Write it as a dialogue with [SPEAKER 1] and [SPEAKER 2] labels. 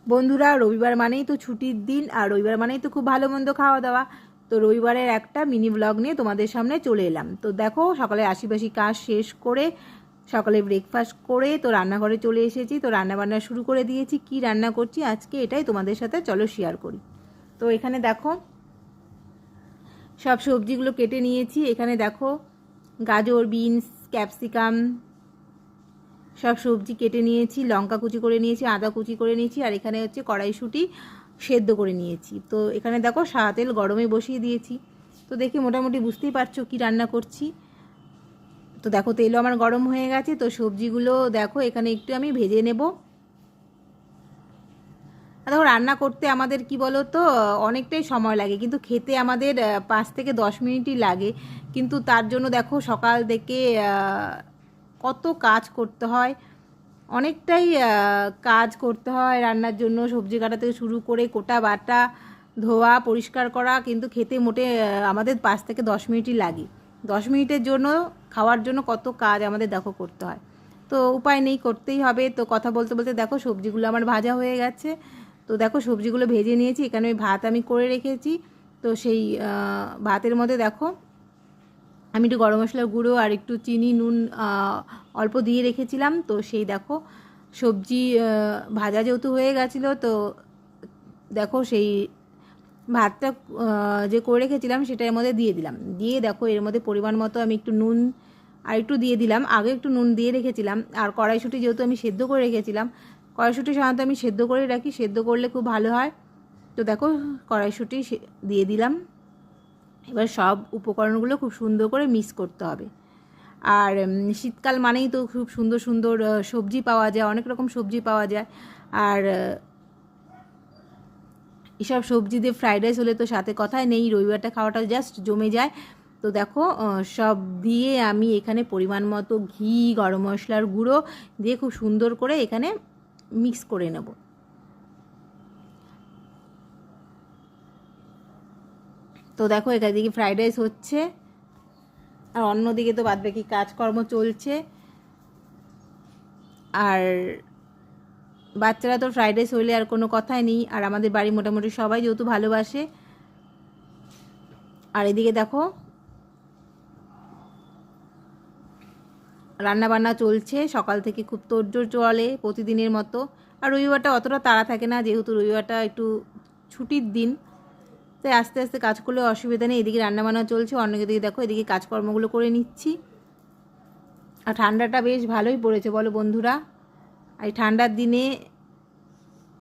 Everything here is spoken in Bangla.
[SPEAKER 1] বন্ধুরা, রবিবার মানেই তো ছুটির দিন, আর রবিবার মানেই তো খুব ভালো মন্দ খাওয়া দাওয়া। তো রবিবারের একটা মিনি ব্লগ নিয়ে তোমাদের সামনে চলে এলাম। তো দেখো, সকালে আশিপাশি কাজ শেষ করে সকালে ব্রেকফাস্ট করে তো রান্নাঘরে চলে এসেছি। তো রান্না বান্না শুরু করে দিয়েছি। কি রান্না করছি আজকে এটাই তোমাদের সাথে চলো শেয়ার করি। তো এখানে দেখো সব সবজিগুলো কেটে নিয়েছি। এখানে দেখো গাজর, বিনস, ক্যাপসিকাম সব সবজি কেটে নিয়েছি, লঙ্কা কুচি করে নিয়েছি, আদা কুচি করে নিয়েছি, আর এখানে হচ্ছে কড়াইশুঁটি সেদ্ধ করে নিয়েছি। তো এখানে দেখো সাদা তেল গরমে বসিয়ে দিয়েছি। তো দেখি মোটামুটি বুঝতেই পারছো কি রান্না করছি। তো দেখো তেলও আমার গরম হয়ে গেছে। তো সবজিগুলো দেখো এখানে একটু আমি ভেজে নেব। দেখো রান্না করতে আমাদের কি বলো তো অনেকটাই সময় লাগে, কিন্তু খেতে আমাদের 5 থেকে 10 মিনিটই লাগে। কিন্তু তার জন্য দেখো সকাল থেকে কত কাজ করতে হয়, অনেকটাই কাজ করতে হয় রান্নার জন্য। সবজি কাটা থেকে শুরু করে কোটা বাটা, ধোয়া, পরিষ্কার করা, কিন্তু খেতে মোটে আমাদের 5 থেকে 10 মিনিটই লাগে। 10 মিনিটের জন্য খাওয়ার জন্য কত কাজ আমাদের দেখো করতে হয়। তো উপায় নেই, করতেই হবে। তো কথা বলতে বলতে দেখো সবজিগুলো আমার ভাজা হয়ে গেছে। তো দেখো সবজিগুলো ভেজে নিয়েছি। এখানে ওই ভাত আমি করে রেখেছি। তো সেই ভাতের মধ্যে দেখো আমি একটু গরম মশলার গুঁড়ো আর একটু চিনি, নুন অল্প দিয়ে রেখেছিলাম। তো সেই দেখো সবজি ভাজা যেহেতু হয়ে গেছিলো, তো দেখো সেই ভাতটা যে করে রেখেছিলাম সেটা এর মধ্যে দিয়ে দিলাম। দিয়ে দেখো এর মধ্যে পরিমাণ মতো আমি একটু নুন আর একটু দিয়ে দিলাম। আগে একটু নুন দিয়ে রেখেছিলাম। আর কড়াইশুঁটি যেহেতু আমি সেদ্ধ করে রেখেছিলাম, কড়াইশুঁটি সাধারণত আমি সেদ্ধ করে রাখি, সেদ্ধ করলে খুব ভালো হয়। তো দেখো কড়াইশুঁটি দিয়ে দিলাম। এবার সব উপকরণগুলো খুব সুন্দর করে মিক্স করতে হবে। আর শীতকাল মানেই তো খুব সুন্দর সুন্দর সবজি পাওয়া যায়, অনেক রকম সবজি পাওয়া যায়। আর এসব সবজি দিয়ে ফ্রাইড রাইস হলে তো সাথে কথাই নেই, রবিবারটা খাওয়াটা জাস্ট জমে যায়। তো দেখো সব দিয়ে আমি এখানে পরিমাণ মতো ঘি, গরম মশলার গুঁড়ো দিয়ে খুব সুন্দর করে এখানে মিক্স করে নেব। তো দেখো এদিকে ফ্রাইড রাইস হচ্ছে, আর অন্যদিকে তো বাদবাকি কাজকর্ম চলছে। আর বাচ্চারা তো ফ্রাইড রাইস হইলে আর কোনো কথাই নেই। আর আমাদের বাড়ি মোটামুটি সবাই যেহেতু ভালোবাসে। আর এদিকে দেখো রান্না বান্না চলছে সকাল থেকে, খুব তোড়জোড় চলে প্রতিদিনের মতো। আর রবিবারটা অতটা তাড়া থাকে না, যেহেতু রবিবারটা একটু ছুটির দিন, তাই আস্তে আস্তে কাজ করলে অসুবিধা নেই। এদিকে রান্না বান্না চলছে, অন্যদিকে দেখো এদিকে কাজকর্মগুলো করে নিচ্ছি। আর ঠান্ডাটা বেশ ভালোই পড়েছে বলো বন্ধুরা। আর এই ঠান্ডার দিনে